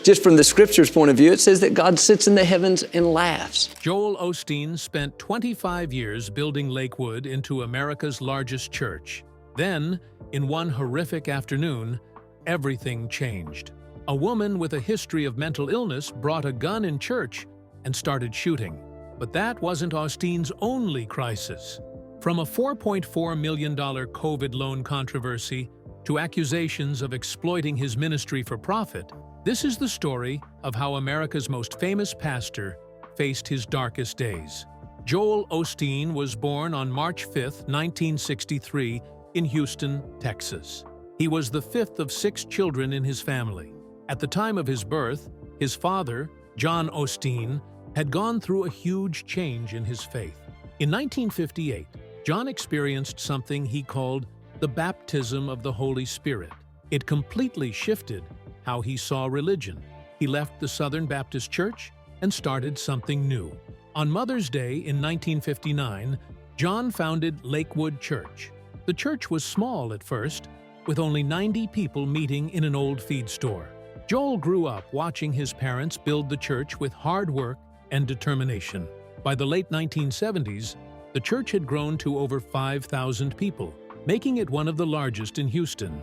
just from the scripture's point of view, it says that God sits in the heavens and laughs. Joel Osteen spent 25 years building Lakewood into America's largest church. Then, in one horrific afternoon, everything changed. A woman with a history of mental illness brought a gun in church and started shooting. But that wasn't Osteen's only crisis. From a $4.4 million COVID loan controversy to accusations of exploiting his ministry for profit, this is the story of how America's most famous pastor faced his darkest days. Joel Osteen was born on March 5, 1963, in Houston, Texas. He was the fifth of 6 children in his family. At the time of his birth, his father, John Osteen, had gone through a huge change in his faith. In 1958, John experienced something he called the baptism of the Holy Spirit. It completely shifted how he saw religion. He left the Southern Baptist Church and started something new. On Mother's Day in 1959, John founded Lakewood Church. The church was small at first, with only 90 people meeting in an old feed store. Joel grew up watching his parents build the church with hard work and determination. By the late 1970s, the church had grown to over 5,000 people, making it one of the largest in Houston.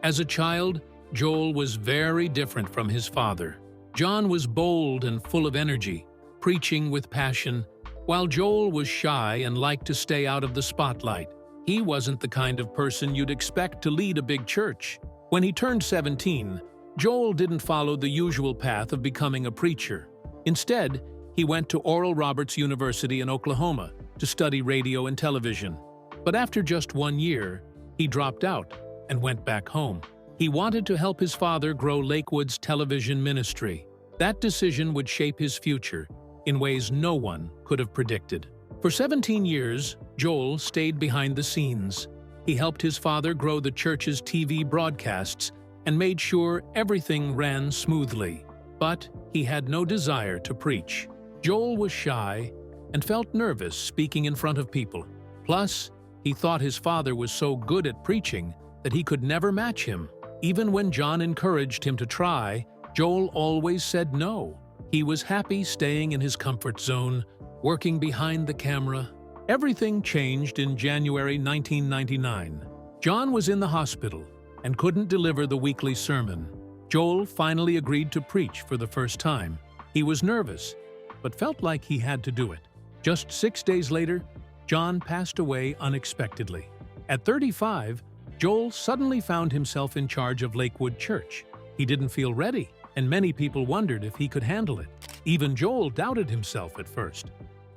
As a child, Joel was very different from his father. John was bold and full of energy, preaching with passion, while Joel was shy and liked to stay out of the spotlight. He wasn't the kind of person you'd expect to lead a big church. When he turned 17, Joel didn't follow the usual path of becoming a preacher. Instead, he went to Oral Roberts University in Oklahoma to study radio and television. But after just 1 year, he dropped out and went back home. He wanted to help his father grow Lakewood's television ministry. That decision would shape his future in ways no one could have predicted. For 17 years, Joel stayed behind the scenes. He helped his father grow the church's TV broadcasts and made sure everything ran smoothly. But he had no desire to preach. Joel was shy and felt nervous speaking in front of people. Plus, he thought his father was so good at preaching that he could never match him. Even when John encouraged him to try, Joel always said no. He was happy staying in his comfort zone, working behind the camera. Everything changed in January 1999. John was in the hospital and couldn't deliver the weekly sermon. Joel finally agreed to preach for the first time. He was nervous, but felt like he had to do it. Just 6 days later, John passed away unexpectedly. At 35, Joel suddenly found himself in charge of Lakewood Church. He didn't feel ready, and many people wondered if he could handle it. Even Joel doubted himself at first.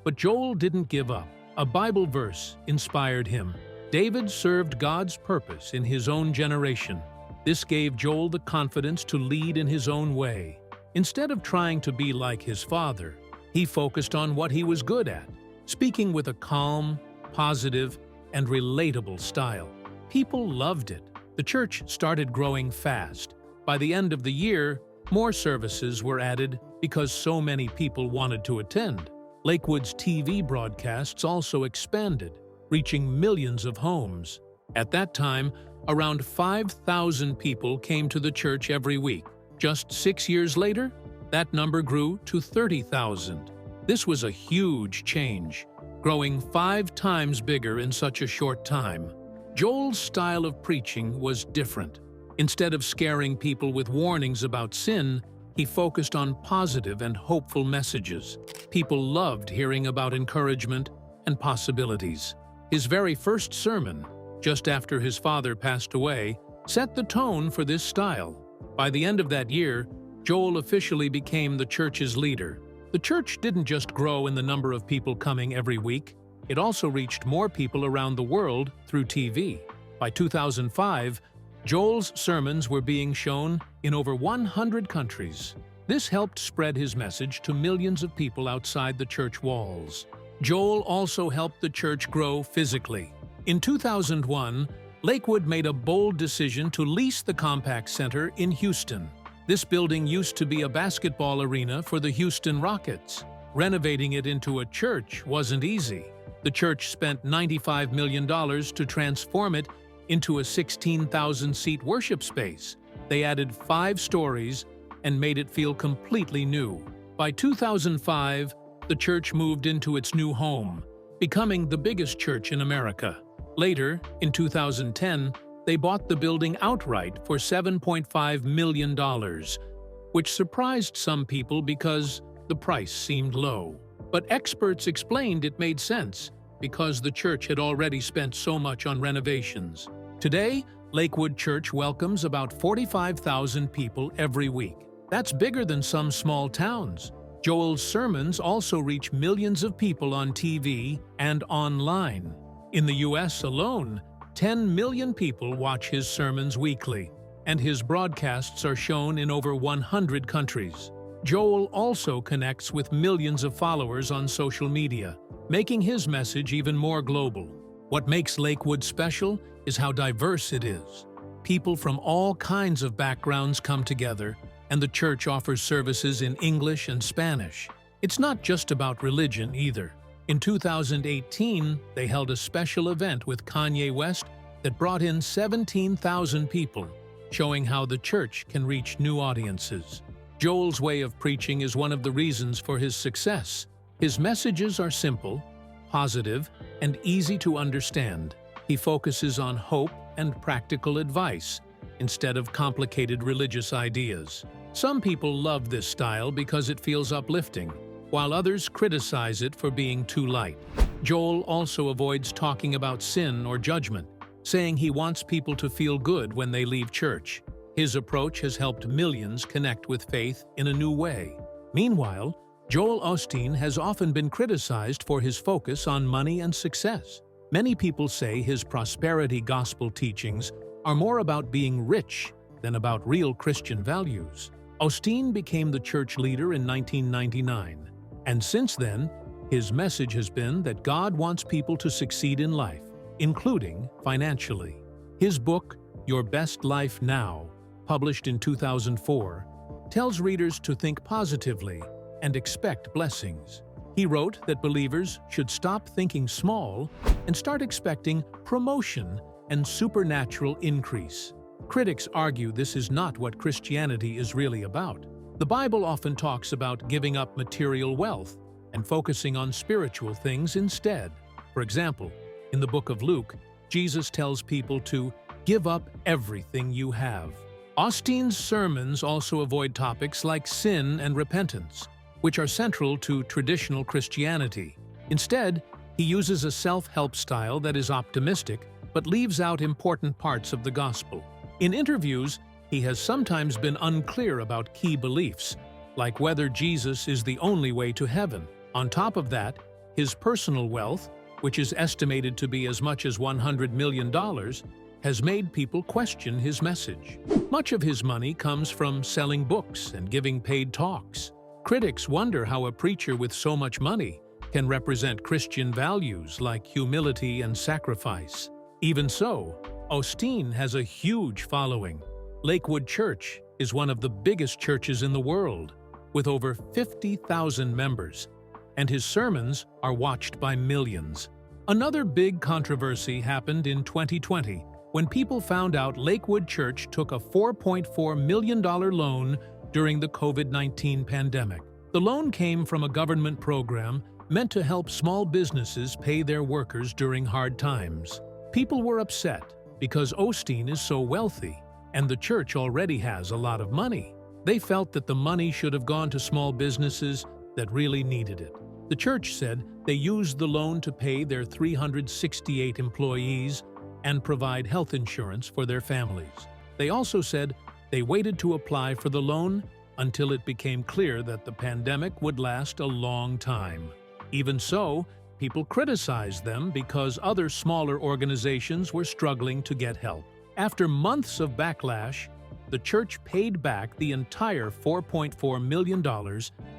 But Joel didn't give up. A Bible verse inspired him. David served God's purpose in his own generation. This gave Joel the confidence to lead in his own way. Instead of trying to be like his father, he focused on what he was good at, speaking with a calm, positive, and relatable style. People loved it. The church started growing fast. By the end of the year, more services were added because so many people wanted to attend. Lakewood's TV broadcasts also expanded, reaching millions of homes. At that time, around 5,000 people came to the church every week. Just 6 years later, that number grew to 30,000. This was a huge change, growing 5 times bigger in such a short time. Joel's style of preaching was different. Instead of scaring people with warnings about sin, he focused on positive and hopeful messages. People loved hearing about encouragement and possibilities. His very first sermon, just after his father passed away, set the tone for this style. By the end of that year, Joel officially became the church's leader. The church didn't just grow in the number of people coming every week, it also reached more people around the world through TV. By 2005, Joel's sermons were being shown in over 100 countries. This helped spread his message to millions of people outside the church walls. Joel also helped the church grow physically. In 2001, Lakewood made a bold decision to lease the Compaq Center in Houston. This building used to be a basketball arena for the Houston Rockets. Renovating it into a church wasn't easy. The church spent $95 million to transform it into a 16,000-seat worship space. They added 5 stories and made it feel completely new. By 2005, the church moved into its new home, becoming the biggest church in America. Later, in 2010, they bought the building outright for $7.5 million, which surprised some people because the price seemed low. But experts explained it made sense because the church had already spent so much on renovations. Today, Lakewood Church welcomes about 45,000 people every week. That's bigger than some small towns. Joel's sermons also reach millions of people on TV and online. In the U.S. alone, 10 million people watch his sermons weekly, and his broadcasts are shown in over 100 countries. Joel also connects with millions of followers on social media, making his message even more global. What makes Lakewood special is how diverse it is. People from all kinds of backgrounds come together, and the church offers services in English and Spanish. It's not just about religion either. In 2018, they held a special event with Kanye West that brought in 17,000 people, showing how the church can reach new audiences. Joel's way of preaching is one of the reasons for his success. His messages are simple, positive, and easy to understand. He focuses on hope and practical advice instead of complicated religious ideas. Some people love this style because it feels uplifting, while others criticize it for being too light. Joel also avoids talking about sin or judgment, saying he wants people to feel good when they leave church. His approach has helped millions connect with faith in a new way. Meanwhile, Joel Osteen has often been criticized for his focus on money and success. Many people say his prosperity gospel teachings are more about being rich than about real Christian values. Osteen became the church leader in 1999, and since then, his message has been that God wants people to succeed in life, including financially. His book, Your Best Life Now, published in 2004, tells readers to think positively and expect blessings. He wrote that believers should stop thinking small and start expecting promotion and supernatural increase. Critics argue this is not what Christianity is really about. The Bible often talks about giving up material wealth and focusing on spiritual things instead. For example, in the book of Luke, Jesus tells people to give up everything you have. Osteen's sermons also avoid topics like sin and repentance, which are central to traditional Christianity. Instead, he uses a self-help style that is optimistic but leaves out important parts of the gospel. In interviews, he has sometimes been unclear about key beliefs, like whether Jesus is the only way to heaven. On top of that, his personal wealth, which is estimated to be as much as $100 million, has made people question his message. Much of his money comes from selling books and giving paid talks. Critics wonder how a preacher with so much money can represent Christian values like humility and sacrifice. Even so, Osteen has a huge following. Lakewood Church is one of the biggest churches in the world, with over 50,000 members, and his sermons are watched by millions. Another big controversy happened in 2020 when people found out Lakewood Church took a $4.4 million loan during the COVID-19 pandemic. The loan came from a government program meant to help small businesses pay their workers during hard times. People were upset because Osteen is so wealthy, and the church already has a lot of money. They felt that the money should have gone to small businesses that really needed it. The church said they used the loan to pay their 368 employees and provide health insurance for their families. They also said they waited to apply for the loan until it became clear that the pandemic would last a long time. Even so, people criticized them because other smaller organizations were struggling to get help. After months of backlash, the church paid back the entire $4.4 million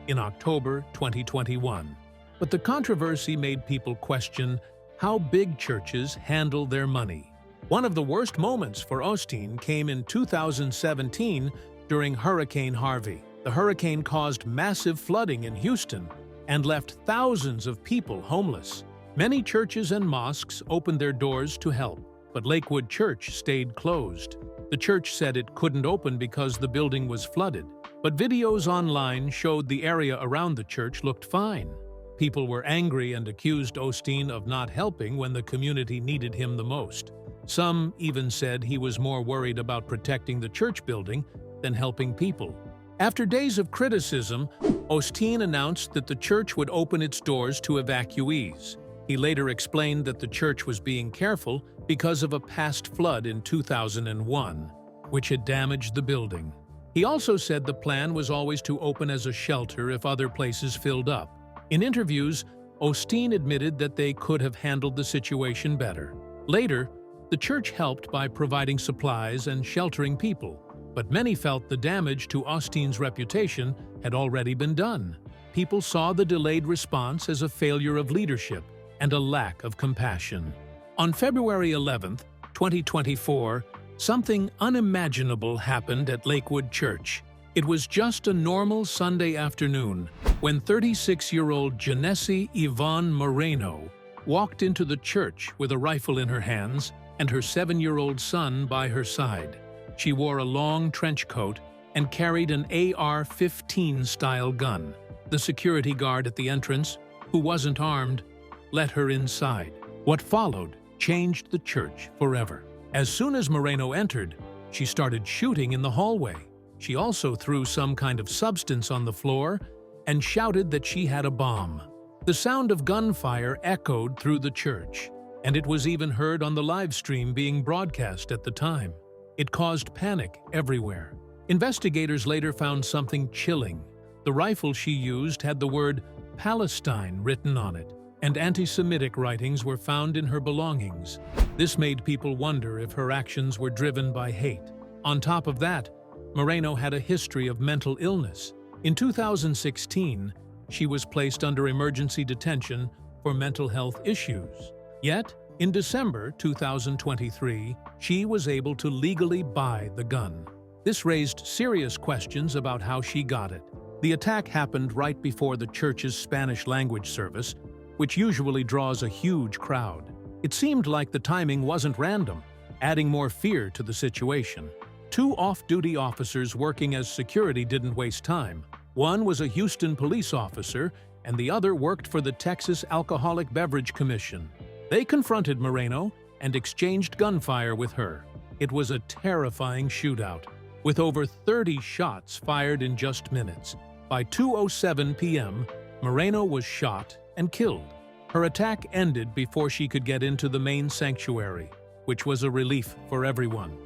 in October 2021. But the controversy made people question how big churches handle their money. One of the worst moments for Osteen came in 2017 during Hurricane Harvey. The hurricane caused massive flooding in Houston and left thousands of people homeless. Many churches and mosques opened their doors to help, but Lakewood Church stayed closed. The church said it couldn't open because the building was flooded, but videos online showed the area around the church looked fine. People were angry and accused Osteen of not helping when the community needed him the most. Some even said he was more worried about protecting the church building than helping people. After days of criticism, Osteen announced that the church would open its doors to evacuees. He later explained that the church was being careful because of a past flood in 2001, which had damaged the building. He also said the plan was always to open as a shelter if other places filled up. In interviews, Osteen admitted that they could have handled the situation better. Later, the church helped by providing supplies and sheltering people, but many felt the damage to Osteen's reputation had already been done. People saw the delayed response as a failure of leadership and a lack of compassion. On February 11, 2024, something unimaginable happened at Lakewood Church. It was just a normal Sunday afternoon when 36-year-old Janesse Yvonne Moreno walked into the church with a rifle in her hands and her 7-year-old son by her side. She wore a long trench coat and carried an AR-15 style gun. The security guard at the entrance, who wasn't armed, let her inside. What followed changed the church forever. As soon as Moreno entered, she started shooting in the hallway. She also threw some kind of substance on the floor and shouted that she had a bomb. The sound of gunfire echoed through the church, and it was even heard on the live stream being broadcast at the time. It caused panic everywhere. Investigators later found something chilling. The rifle she used had the word Palestine written on it, and anti-Semitic writings were found in her belongings. This made people wonder if her actions were driven by hate. On top of that, Moreno had a history of mental illness. In 2016, she was placed under emergency detention for mental health issues. Yet, in December 2023, she was able to legally buy the gun. This raised serious questions about how she got it. The attack happened right before the church's Spanish language service, which usually draws a huge crowd. It seemed like the timing wasn't random, adding more fear to the situation. Two off-duty officers working as security didn't waste time. One was a Houston police officer, and the other worked for the Texas Alcoholic Beverage Commission. They confronted Moreno and exchanged gunfire with her. It was a terrifying shootout, with over 30 shots fired in just minutes. By 2:07 p.m., Moreno was shot and killed. Her attack ended before she could get into the main sanctuary, which was a relief for everyone.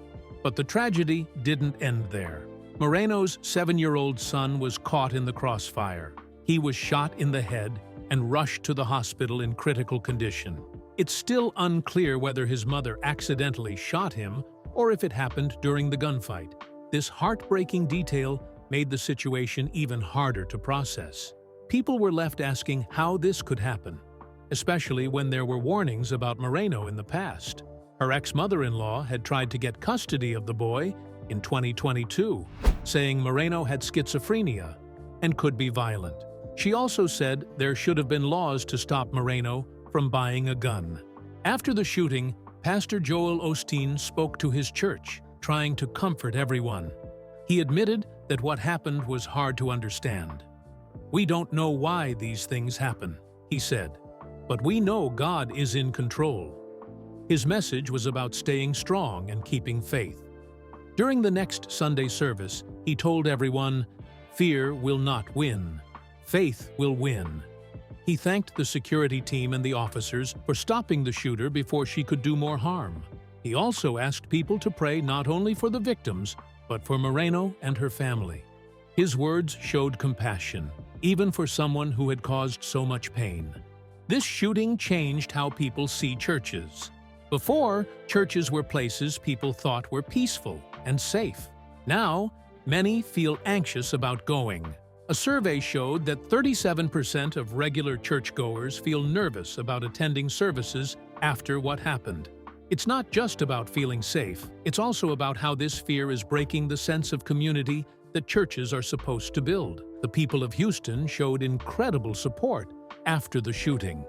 But the tragedy didn't end there. Moreno's 7-year-old son was caught in the crossfire. He was shot in the head and rushed to the hospital in critical condition. It's still unclear whether his mother accidentally shot him or if it happened during the gunfight. This heartbreaking detail made the situation even harder to process. People were left asking how this could happen, especially when there were warnings about Moreno in the past. Her ex-mother-in-law had tried to get custody of the boy in 2022, saying Moreno had schizophrenia and could be violent. She also said there should have been laws to stop Moreno from buying a gun. After the shooting, Pastor Joel Osteen spoke to his church, trying to comfort everyone. He admitted that what happened was hard to understand. "We don't know why these things happen," he said, "but we know God is in control." His message was about staying strong and keeping faith. During the next Sunday service, he told everyone, "Fear will not win. Faith will win." He thanked the security team and the officers for stopping the shooter before she could do more harm. He also asked people to pray not only for the victims, but for Moreno and her family. His words showed compassion, even for someone who had caused so much pain. This shooting changed how people see churches. Before, churches were places people thought were peaceful and safe. Now, many feel anxious about going. A survey showed that 37% of regular churchgoers feel nervous about attending services after what happened. It's not just about feeling safe, it's also about how this fear is breaking the sense of community that churches are supposed to build. The people of Houston showed incredible support after the shooting.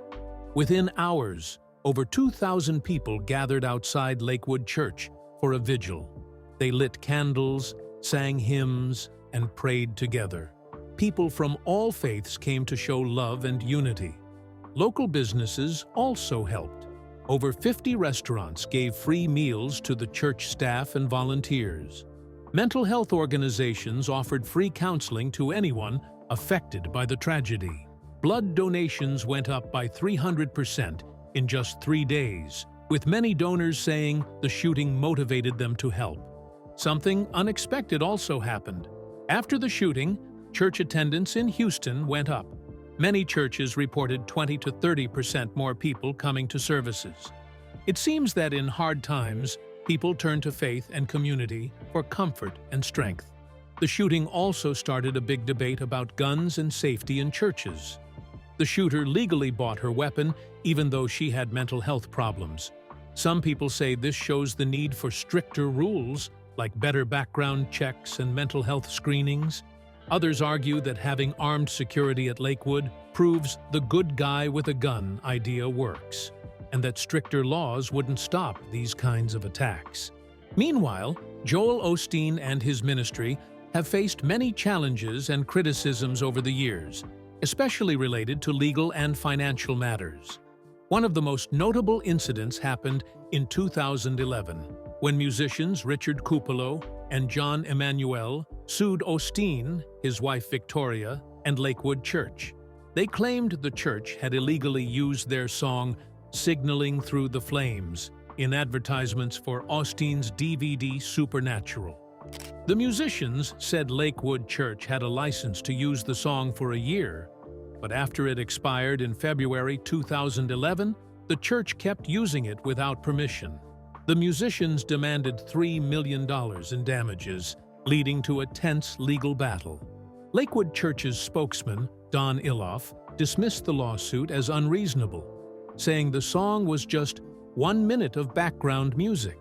Within hours, over 2,000 people gathered outside Lakewood Church for a vigil. They lit candles, sang hymns, and prayed together. People from all faiths came to show love and unity. Local businesses also helped. Over 50 restaurants gave free meals to the church staff and volunteers. Mental health organizations offered free counseling to anyone affected by the tragedy. Blood donations went up by 300% in just 3 days, with many donors saying the shooting motivated them to help. Something unexpected also happened. After the shooting, church attendance in Houston went up. Many churches reported 20 to 30% more people coming to services. It seems that in hard times, people turn to faith and community for comfort and strength. The shooting also started a big debate about guns and safety in churches. The shooter legally bought her weapon even though she had mental health problems. Some people say this shows the need for stricter rules, like better background checks and mental health screenings. Others argue that having armed security at Lakewood proves the good guy with a gun idea works, and that stricter laws wouldn't stop these kinds of attacks. Meanwhile, Joel Osteen and his ministry have faced many challenges and criticisms over the years, especially related to legal and financial matters. One of the most notable incidents happened in 2011, when musicians Richard Kupalo and John Emanuel sued Osteen, his wife Victoria, and Lakewood Church. They claimed the church had illegally used their song "Signaling Through the Flames" in advertisements for Osteen's DVD Supernatural. The musicians said Lakewood Church had a license to use the song for a year, but after it expired in February 2011, the church kept using it without permission. The musicians demanded $3 million in damages, leading to a tense legal battle. Lakewood Church's spokesman, Don Iloff, dismissed the lawsuit as unreasonable, saying the song was just 1 minute of background music.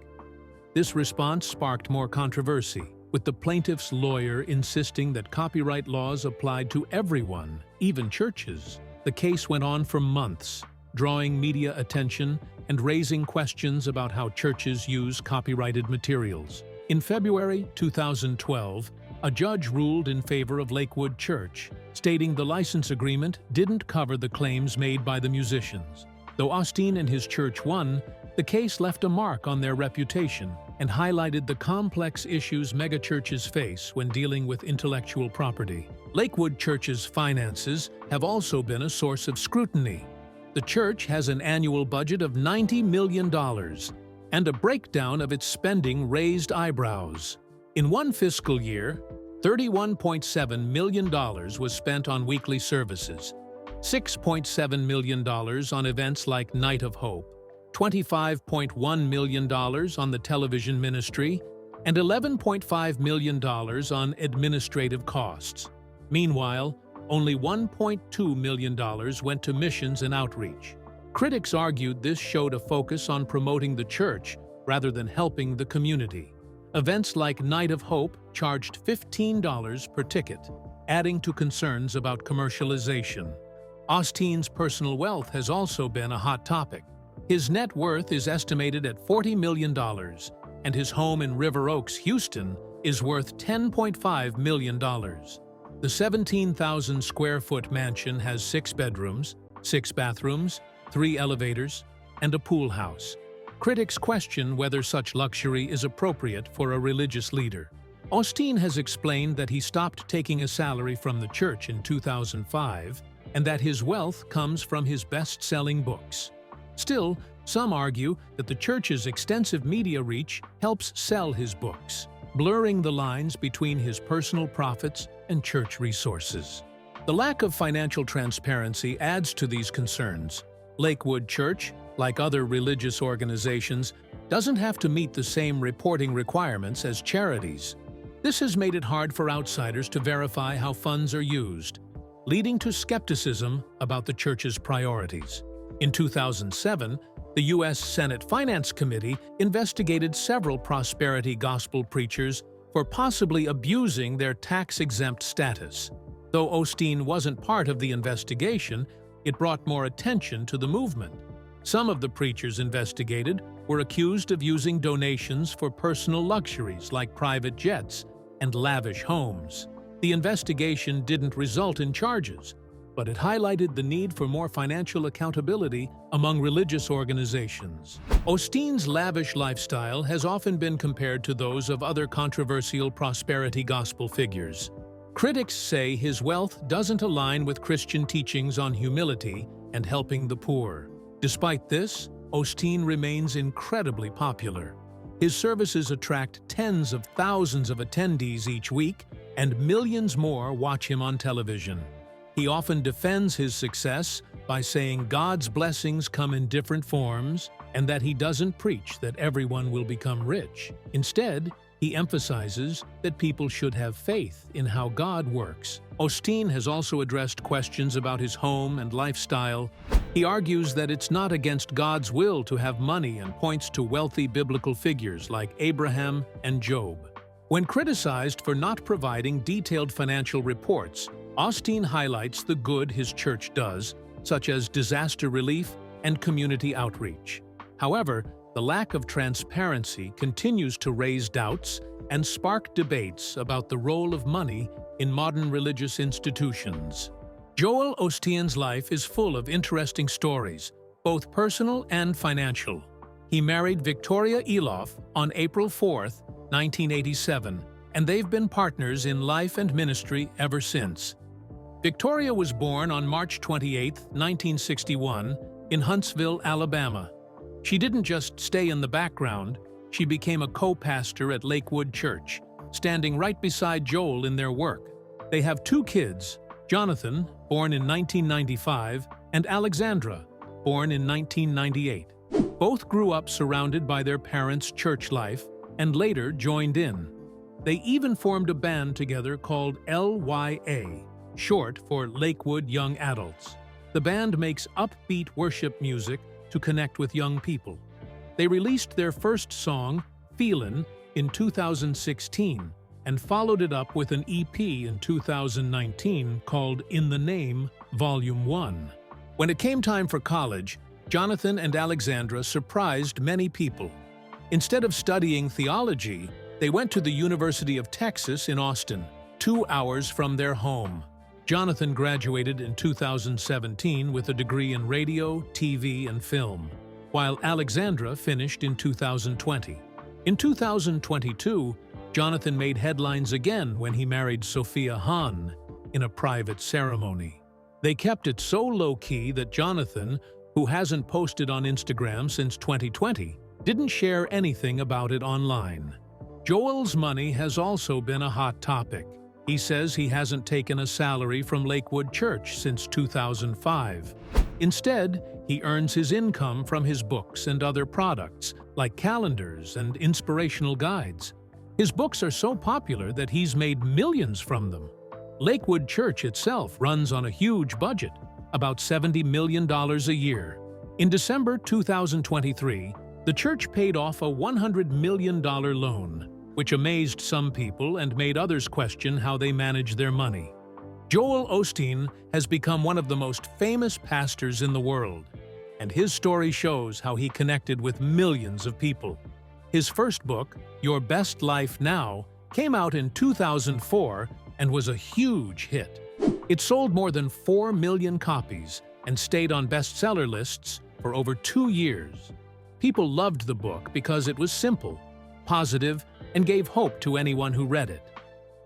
This response sparked more controversy, with the plaintiff's lawyer insisting that copyright laws applied to everyone, even churches. The case went on for months, drawing media attention and raising questions about how churches use copyrighted materials. In February 2012, a judge ruled in favor of Lakewood Church, stating the license agreement didn't cover the claims made by the musicians. Though Osteen and his church won, the case left a mark on their reputation and highlighted the complex issues megachurches face when dealing with intellectual property. Lakewood Church's finances have also been a source of scrutiny. The church has an annual budget of $90 million, and a breakdown of its spending raised eyebrows. In one fiscal year, $31.7 million was spent on weekly services, $6.7 million on events like Night of Hope, $25.1 million on the television ministry, and $11.5 million on administrative costs. Meanwhile, only $1.2 million went to missions and outreach. Critics argued this showed a focus on promoting the church rather than helping the community. Events like Night of Hope charged $15 per ticket, adding to concerns about commercialization. Osteen's personal wealth has also been a hot topic. His net worth is estimated at $40 million, and his home in River Oaks, Houston, is worth $10.5 million. The 17,000-square-foot mansion has 6 bedrooms, 6 bathrooms, 3 elevators, and a pool house. Critics question whether such luxury is appropriate for a religious leader. Osteen has explained that he stopped taking a salary from the church in 2005 and that his wealth comes from his best-selling books. Still, some argue that the church's extensive media reach helps sell his books, blurring the lines between his personal profits and church resources. The lack of financial transparency adds to these concerns. Lakewood Church, like other religious organizations, doesn't have to meet the same reporting requirements as charities. This has made it hard for outsiders to verify how funds are used, leading to skepticism about the church's priorities. In 2007, the U.S. Senate Finance Committee investigated several prosperity gospel preachers for possibly abusing their tax-exempt status. Though Osteen wasn't part of the investigation, it brought more attention to the movement. Some of the preachers investigated were accused of using donations for personal luxuries like private jets and lavish homes. The investigation didn't result in charges, but it highlighted the need for more financial accountability among religious organizations. Osteen's lavish lifestyle has often been compared to those of other controversial prosperity gospel figures. Critics say his wealth doesn't align with Christian teachings on humility and helping the poor. Despite this, Osteen remains incredibly popular. His services attract tens of thousands of attendees each week, and millions more watch him on television. He often defends his success by saying God's blessings come in different forms and that he doesn't preach that everyone will become rich. Instead, he emphasizes that people should have faith in how God works. Osteen has also addressed questions about his home and lifestyle. He argues that it's not against God's will to have money and points to wealthy biblical figures like Abraham and Job. When criticized for not providing detailed financial reports, Osteen highlights the good his church does, such as disaster relief and community outreach. However, the lack of transparency continues to raise doubts and spark debates about the role of money in modern religious institutions. Joel Osteen's life is full of interesting stories, both personal and financial. He married Victoria Eloff on April 4, 1987, and they've been partners in life and ministry ever since. Victoria was born on March 28, 1961, in Huntsville, Alabama. She didn't just stay in the background, she became a co-pastor at Lakewood Church, standing right beside Joel in their work. They have 2 kids, Jonathan, born in 1995, and Alexandra, born in 1998. Both grew up surrounded by their parents' church life and later joined in. They even formed a band together called LYA, short for Lakewood Young Adults. The band makes upbeat worship music to connect with young people. They released their first song, Feelin', in 2016 and followed it up with an EP in 2019 called In the Name, Volume 1. When it came time for college, Jonathan and Alexandra surprised many people. Instead of studying theology, they went to the University of Texas in Austin, 2 hours from their home. Jonathan graduated in 2017 with a degree in radio, TV, and film, while Alexandra finished in 2020. In 2022, Jonathan made headlines again when he married Sophia Hahn in a private ceremony. They kept it so low-key that Jonathan, who hasn't posted on Instagram since 2020, didn't share anything about it online. Joel's money has also been a hot topic. He says he hasn't taken a salary from Lakewood Church since 2005. Instead, he earns his income from his books and other products, like calendars and inspirational guides. His books are so popular that he's made millions from them. Lakewood Church itself runs on a huge budget, about $70 million a year. In December 2023, the church paid off a $100 million loan, which amazed some people and made others question how they manage their money. Joel Osteen has become one of the most famous pastors in the world, and his story shows how he connected with millions of people. His first book, Your Best Life Now, came out in 2004 and was a huge hit. It sold more than 4 million copies and stayed on bestseller lists for over 2 years. People loved the book because it was simple, positive, and gave hope to anyone who read it.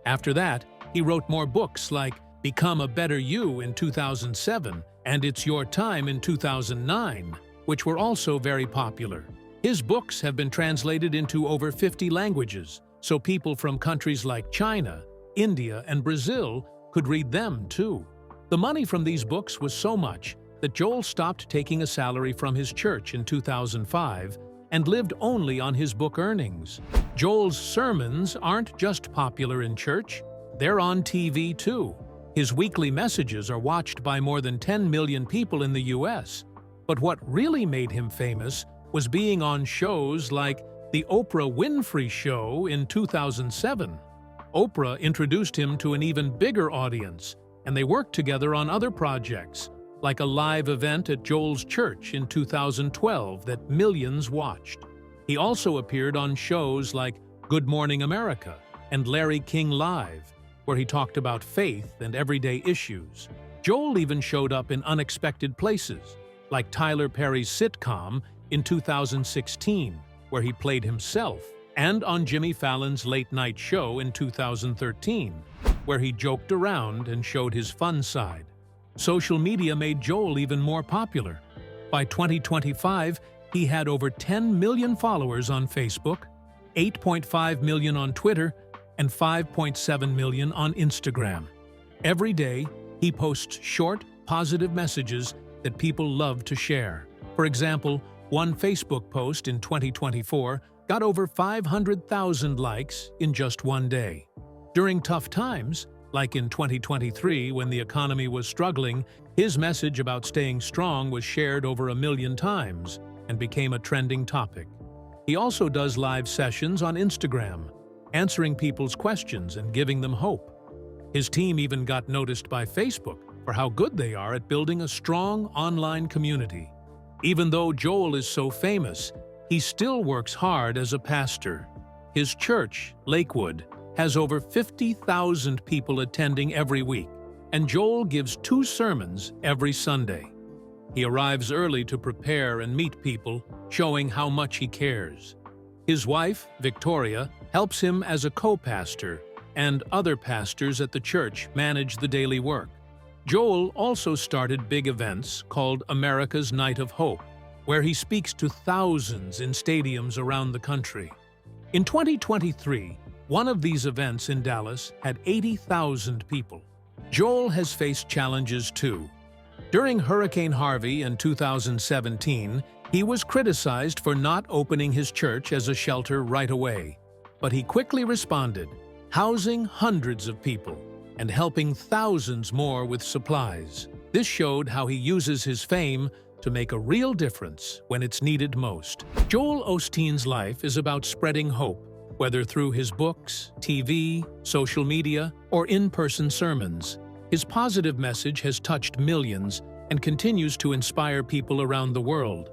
After that, he wrote more books like Become a Better You in 2007 and It's Your Time in 2009, which were also very popular. His books have been translated into over 50 languages, so people from countries like China, India, and Brazil could read them too. The money from these books was so much that Joel stopped taking a salary from his church in 2005 and lived only on his book earnings. Joel's sermons aren't just popular in church, they're on TV too. His weekly messages are watched by more than 10 million people in the US. But what really made him famous was being on shows like The Oprah Winfrey Show in 2007. Oprah introduced him to an even bigger audience, and they worked together on other projects, like a live event at Joel's church in 2012 that millions watched. He also appeared on shows like Good Morning America and Larry King Live, where he talked about faith and everyday issues. Joel even showed up in unexpected places, like Tyler Perry's sitcom in 2016, where he played himself, and on Jimmy Fallon's Late Night Show in 2013, where he joked around and showed his fun side. Social media made Joel even more popular. By 2025, he had over 10 million followers on Facebook, 8.5 million on Twitter, and 5.7 million on Instagram. Every day, he posts short, positive messages that people love to share. For example, one Facebook post in 2024 got over 500,000 likes in just one day. During tough times, like in 2023 when the economy was struggling, his message about staying strong was shared over 1 million times and became a trending topic. He also does live sessions on Instagram, answering people's questions and giving them hope. His team even got noticed by Facebook for how good they are at building a strong online community. Even though Joel is so famous, he still works hard as a pastor. His church, Lakewood, has over 50,000 people attending every week, and Joel gives 2 sermons every Sunday. He arrives early to prepare and meet people, showing how much he cares. His wife, Victoria, helps him as a co-pastor, and other pastors at the church manage the daily work. Joel also started big events called America's Night of Hope, where he speaks to thousands in stadiums around the country. In 2023, one of these events in Dallas had 80,000 people. Joel has faced challenges too. During Hurricane Harvey in 2017, he was criticized for not opening his church as a shelter right away. But he quickly responded, housing hundreds of people and helping thousands more with supplies. This showed how he uses his fame to make a real difference when it's needed most. Joel Osteen's life is about spreading hope, whether through his books, TV, social media, or in-person sermons. His positive message has touched millions and continues to inspire people around the world.